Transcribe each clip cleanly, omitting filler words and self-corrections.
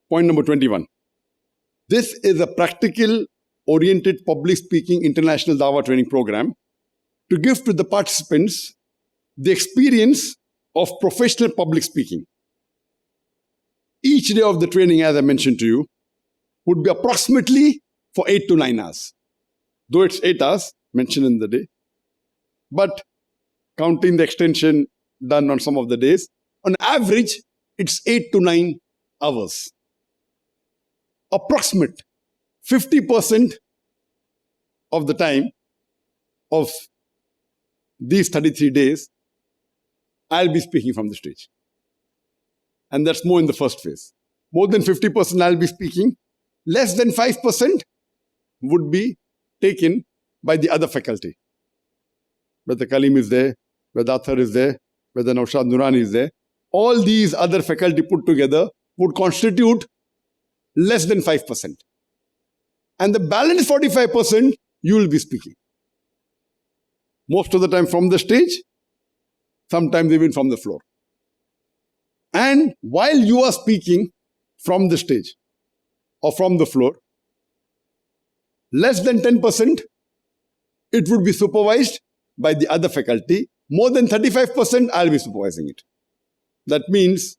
Point number 21. This is a practical-oriented public speaking international Dawah training program to give to the participants the experience of professional public speaking. Each day of the training, as I mentioned to you, would be approximately for 8 to 9 hours. Though it's 8 hours mentioned in the day, but counting the extension done on some of the days, on average, it's 8 to 9 hours. Approximate 50% of the time of these 33 days, I'll be speaking from the stage. And that's more in the first phase. More than 50% I'll be speaking. Less than 5% would be taken by the other faculty. Whether Kalim is there, whether Athar is there, whether Naushad Nurani is there. All these other faculty put together would constitute less than 5%. And the balance 45%, you will be speaking. Most of the time from the stage, sometimes even from the floor. And while you are speaking from the stage or from the floor, less than 10%, it would be supervised by the other faculty. More than 35%, I'll be supervising it. That means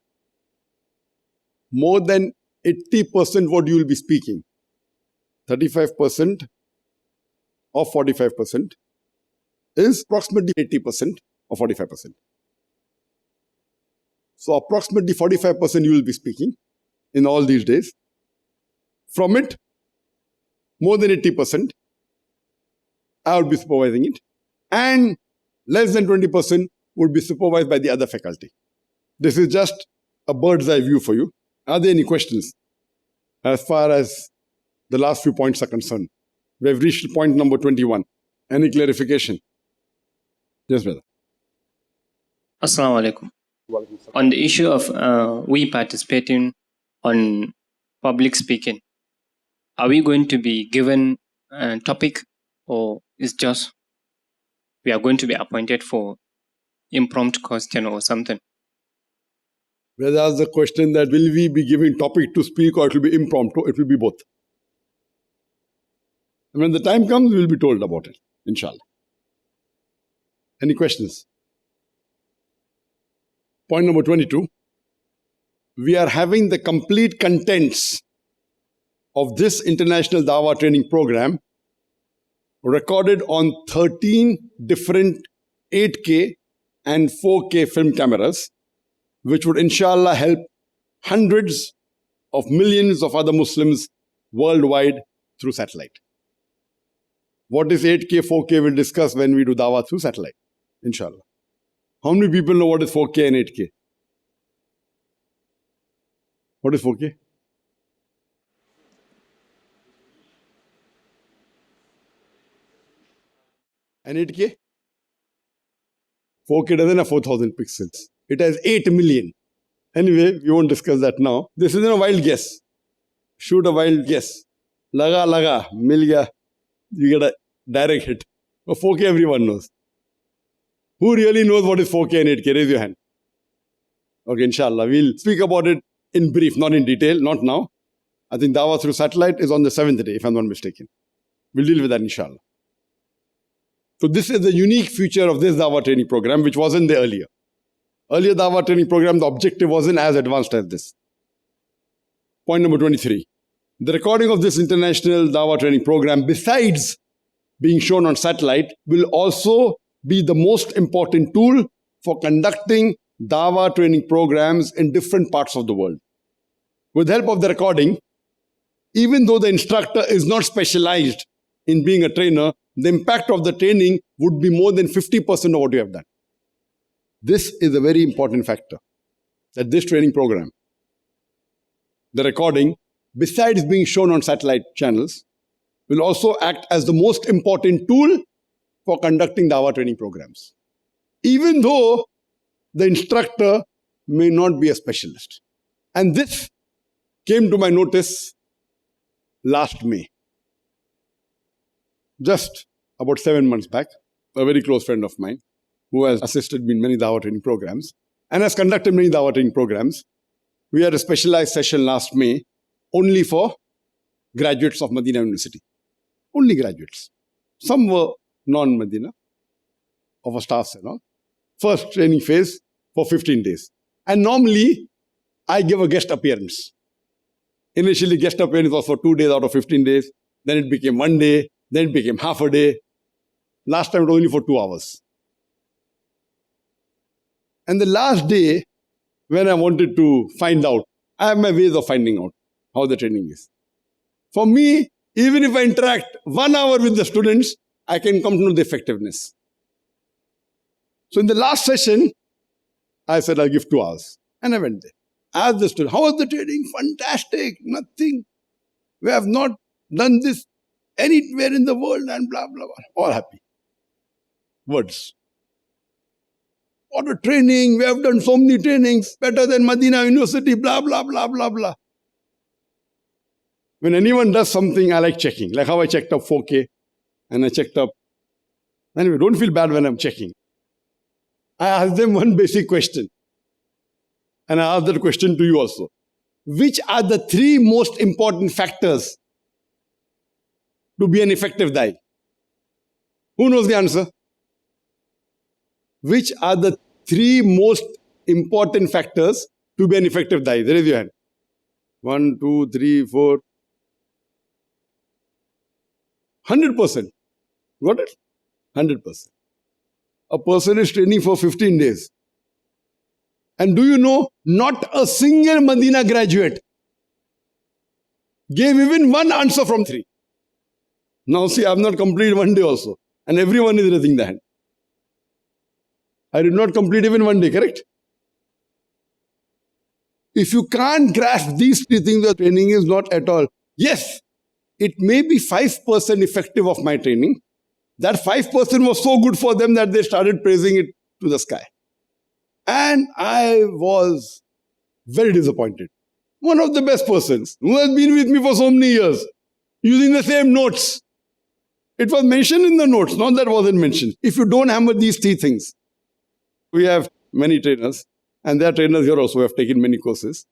more than 80% what you will be speaking. 35% of 45% is approximately 80% of 45%. So approximately 45% you will be speaking in all these days. From it, more than 80%, I will be supervising it. And less than 20% would be supervised by the other faculty. This is just a bird's eye view for you. Are there any questions as far as the last few points are concerned? We have reached point number 21. Any clarification? Yes, brother. Assalamu alaikum. On the issue of we participating on public speaking, are we going to be given a topic, or is just we are going to be appointed for impromptu question or something? Whether ask the question that will we be given topic to speak or it will be impromptu, it will be both. And when the time comes, we will be told about it, inshallah. Any questions? Point number 22. We are having the complete contents of this international Dawah training program recorded on 13 different 8K and 4K film cameras, which would inshallah help hundreds of millions of other Muslims worldwide through satellite. What is 8K, 4K we'll discuss when we do Dawah through satellite, inshallah. How many people know what is 4K and 8K? What is 4K? And 8K? 4K doesn't have 4,000 pixels. It has 8 million. Anyway, we won't discuss that now. This isn't a wild guess. Shoot a wild guess. Laga, mil gaya. You get a direct hit. But 4K everyone knows. Who really knows what is 4K and 8K? Raise your hand. Okay, inshallah. We'll speak about it in brief, not in detail, not now. I think Dawah through satellite is on the 7th day, if I'm not mistaken. We'll deal with that, inshallah. So this is the unique feature of this Dawah training program, which wasn't there earlier. Earlier Dawah training program, the objective wasn't as advanced as this. Point number 23. The recording of this international Dawah training program, besides being shown on satellite, will also be the most important tool for conducting Dawah training programs in different parts of the world. With the help of the recording, even though the instructor is not specialized in being a trainer, the impact of the training would be more than 50% of what you have done. This is a very important factor, that this training program, the recording, besides being shown on satellite channels, will also act as the most important tool for conducting Dawah training programs. Even though the instructor may not be a specialist. And this came to my notice last May. Just about 7 months back, a very close friend of mine who has assisted me in many Dawah training programs and has conducted many Dawah training programs. We had a specialized session last May only for graduates of Medina University. Only graduates. Some were non-Medina, of our staffs and all. First training phase for 15 days. And normally, I give a guest appearance. Initially, guest appearance was for 2 days out of 15 days. Then it became 1 day. Then it became half a day. Last time it was only for 2 hours. And the last day, when I wanted to find out, I have my ways of finding out how the training is. For me, even if I interact 1 hour with the students, I can come to know the effectiveness. So in the last session, I said I'll give 2 hours. And I went there. I asked the student, how was the training? Fantastic. Nothing. We have not done this anywhere in the world and blah, blah, blah. All happy. Words. What a training. We have done so many trainings. Better than Medina University. Blah, blah, blah, blah, blah. When anyone does something, I like checking. Like how I checked up 4K. And I checked up. Anyway, don't feel bad when I'm checking. I asked them one basic question. And I asked that question to you also. Which are the 3 most important factors to be an effective dai? Who knows the answer? Which are the 3 most important factors to be an effective dai? Raise your hand. 1, 2, 3, 4. 100%. Got it? 100%. A person is training for 15 days. And do you know, not a single Medina graduate gave even one answer from 3. Now see, I have not completed 1 day also. And everyone is raising the hand. I did not complete even 1 day, correct? If you can't grasp these 3 things, the training is not at all. Yes, it may be 5% effective of my training. That 5% was so good for them that they started praising it to the sky. And I was very disappointed. One of the best persons who has been with me for so many years, using the same notes. It was mentioned in the notes, not that wasn't mentioned. If you don't hammer these 3 things, we have many trainers, and there are trainers here also who have taken many courses.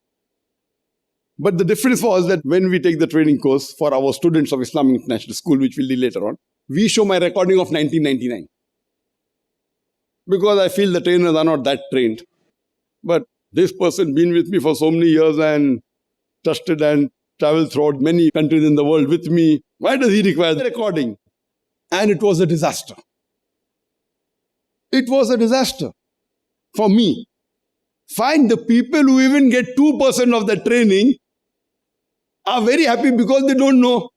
But the difference was that when we take the training course for our students of Islamic International School, which we'll do later on, we show my recording of 1999. Because I feel the trainers are not that trained. But this person been with me for so many years and trusted and traveled throughout many countries in the world with me. Why does he require the recording? And it was a disaster. It was a disaster for me. Find the people who even get 2% of the training are very happy because they don't know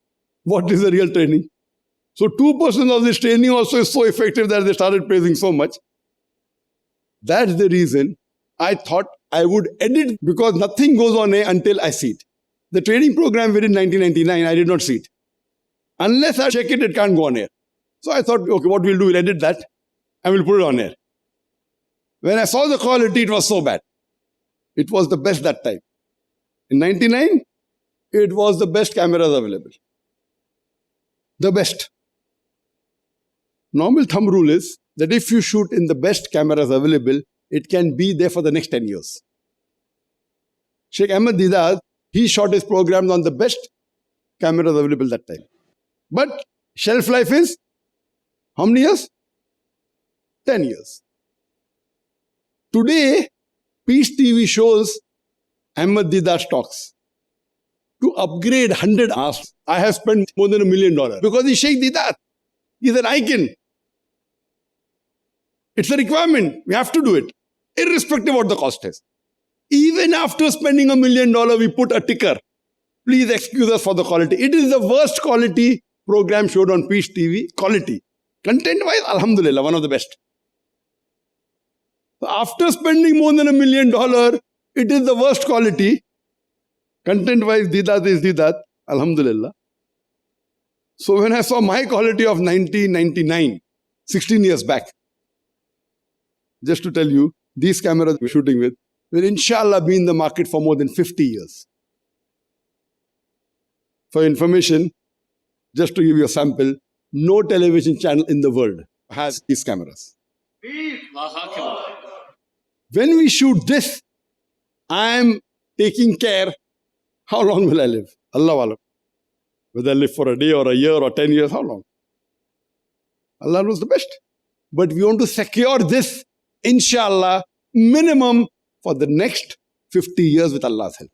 what is the real training. So 2% of this training also is so effective that they started praising so much. That's the reason I thought I would edit, because nothing goes on air until I see it. The training program we did in 1999, I did not see it. Unless I check it, it can't go on air. So I thought, okay, what we'll do, we'll edit that and we'll put it on air. When I saw the quality, it was so bad. It was the best that time. In 99, it was the best cameras available. The best. Normal thumb rule is that if you shoot in the best cameras available, it can be there for the next 10 years. Sheikh Ahmed Didat, he shot his programs on the best cameras available that time. But shelf life is how many years? 10 years. Today, Peace TV shows Ahmed Didat stocks. To upgrade 100 hours, I have spent more than $1 million because he's Sheikh Didat. He's an icon. It's a requirement. We have to do it, irrespective of what the cost is. Even after spending $1 million, we put a ticker. Please excuse us for the quality. It is the worst quality program showed on Peace TV. Quality. Content-wise, alhamdulillah, one of the best. So after spending more than $1 million, it is the worst quality. Content-wise, Didat is Didat, alhamdulillah. So when I saw my quality of 1999, 16 years back, just to tell you, these cameras we're shooting with will inshallah be in the market for more than 50 years. For information, just to give you a sample, no television channel in the world has these cameras. When we shoot this, I am taking care How long will I live? Allah Alam. Whether I live for a day or a year or 10 years, how long? Allah knows the best. But we want to secure this, inshallah, minimum for the next 50 years with Allah's help.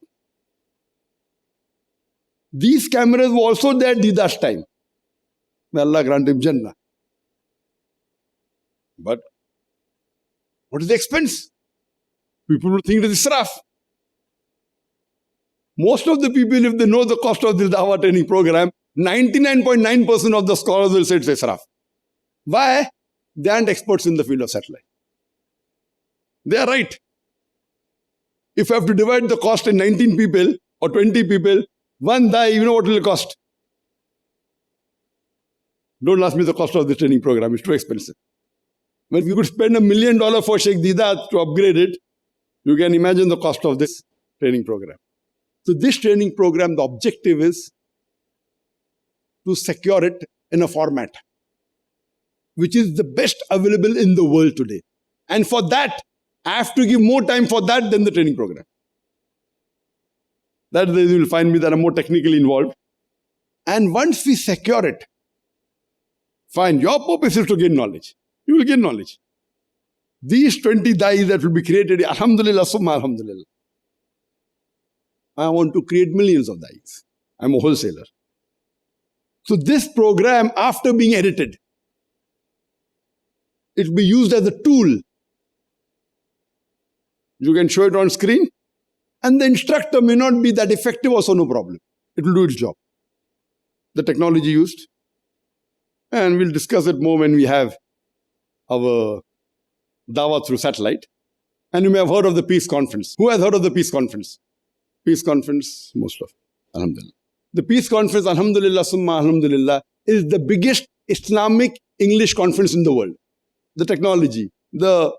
These cameras were also there Dida's time. May Allah grant him Jannah. But what is the expense? People will think it is israf. Most of the people, if they know the cost of this Dawah training program, 99.9% of the scholars will say it's israf. Why? They aren't experts in the field of satellite. They are right. If I have to divide the cost in 19 people or 20 people, one die, you know what will it cost? Don't ask me the cost of this training program. It's too expensive. But if you could spend $1 million for Sheikh Didat to upgrade it, you can imagine the cost of this training program. So this training program, the objective is to secure it in a format which is the best available in the world today. And for that, I have to give more time for that than the training program. That you will find me that I'm more technically involved. And once we secure it, fine, your purpose is to gain knowledge. You will gain knowledge. These 20 dais that will be created, alhamdulillah, summa alhamdulillah. I want to create millions of dais. I'm a wholesaler. So this program, after being edited, it will be used as a tool. You can show it on screen, and the instructor may not be that effective, also no problem. It will do its job. The technology used. And we'll discuss it more when we have our Dawah through satellite. And you may have heard of the Peace Conference. Who has heard of the Peace Conference? Peace Conference, most of. Alhamdulillah. The Peace Conference, alhamdulillah, summa alhamdulillah, is the biggest Islamic English conference in the world. The technology, the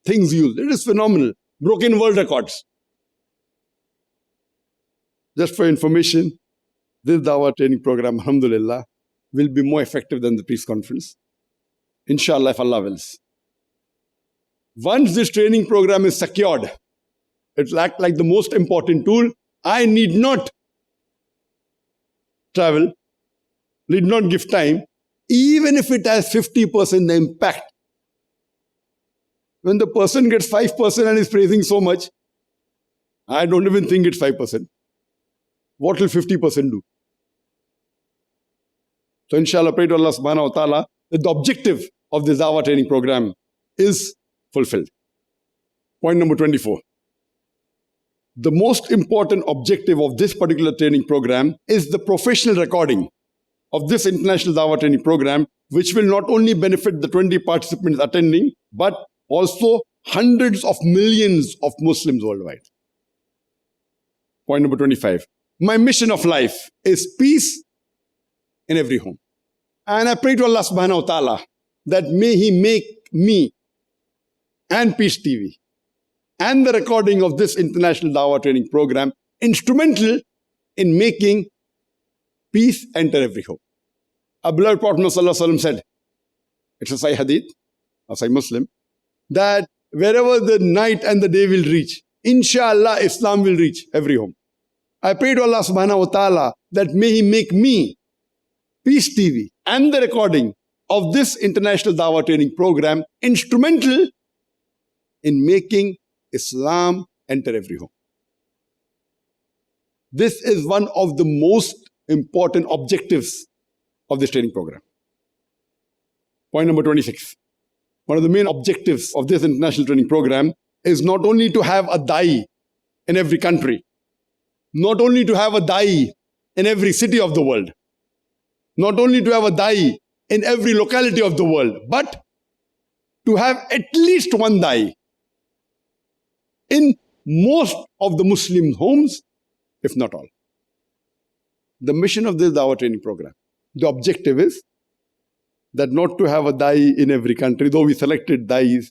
things used, it is phenomenal. Broken world records. Just for information, this Dawah training program, alhamdulillah, will be more effective than the Peace Conference. Inshallah, if Allah wills. Once this training program is secured, it will act like the most important tool. I need not travel, need not give time, even if it has 50% the impact. When the person gets 5% and is praising so much, I don't even think it's 5%. What will 50% do? So inshallah, pray to Allah subhanahu wa ta'ala that the objective of this Dawah training program is fulfilled. Point number 24. The most important objective of this particular training program is the professional recording of this international Dawah training program, which will not only benefit the 20 participants attending, but also hundreds of millions of Muslims worldwide. Point number 25. My mission of life is peace in every home. And I pray to Allah subhanahu wa ta'ala that may He make me and Peace TV and the recording of this international Dawah training program instrumental in making peace enter every home. Our beloved Prophet ﷺ said, it's a Sahih Hadith, a Sahih Muslim, that wherever the night and the day will reach, inshallah, Islam will reach every home. I pray to Allah subhanahu wa ta'ala that may He make me, Peace TV, and the recording of this international Dawah training program instrumental in making Islam enter every home. This is one of the most important objectives of this training program. Point number 26. One of the main objectives of this international training program is not only to have a da'i in every country, not only to have a da'i in every city of the world, not only to have a da'i in every locality of the world, but to have at least one da'i in most of the Muslim homes, if not all. The mission of this Dawah training program, the objective is that not to have a da'i in every country, though we selected da'is,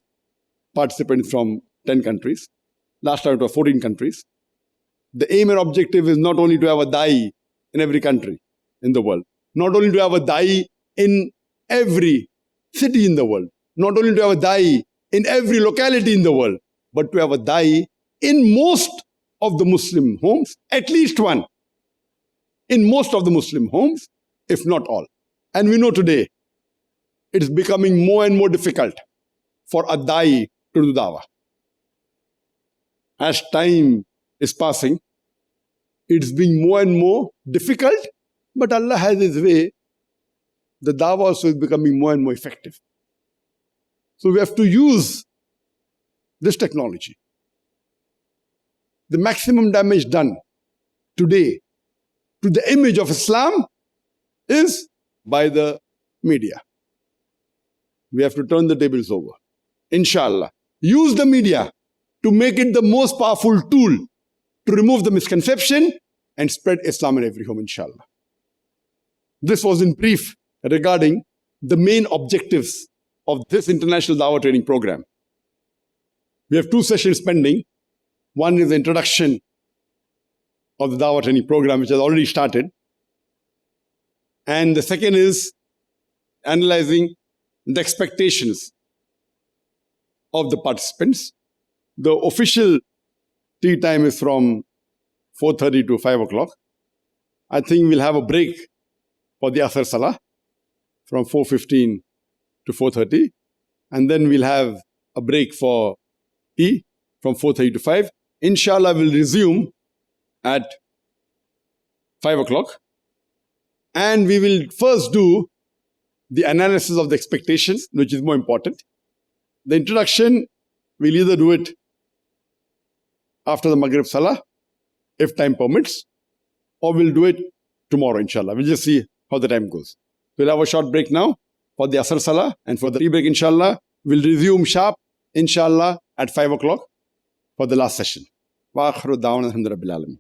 participants from 10 countries. Last time it was 14 countries. The aim and objective is not only to have a da'i in every country in the world, not only to have a da'i in every city in the world, not only to have a da'i in every locality in the world, but to have a da'i in most of the Muslim homes, at least one, in most of the Muslim homes, if not all. And we know today, it's becoming more and more difficult for a da'i to do dawah. As time is passing, it's being more and more difficult, but Allah has His way. The dawah also is becoming more and more effective. So we have to use this technology. The maximum damage done today to the image of Islam is by the media. We have to turn the tables over. Inshallah. Use the media to make it the most powerful tool to remove the misconception and spread Islam in every home, inshallah. This was in brief regarding the main objectives of this International Dawah Training Program. We have 2 sessions pending. One is the introduction of the Dawah Training Program, which has already started. And the second is analyzing the expectations of the participants. The official tea time is from 4:30 to 5 o'clock. I think we'll have a break for the Asr Salah from 4:15 to 4:30. And then we'll have a break for tea from 4:30 to 5. Inshallah, we'll resume at 5 o'clock. And we will first do the analysis of the expectations, which is more important. The introduction, we'll either do it after the Maghrib Salah, if time permits, or we'll do it tomorrow, inshallah. We'll just see how the time goes. We'll have a short break now for the Asr Salah, and for the tea break, inshallah, we'll resume sharp, inshallah, at 5 o'clock for the last session. Wa akhiru da'wana alhamdulillahi rabbil alamin.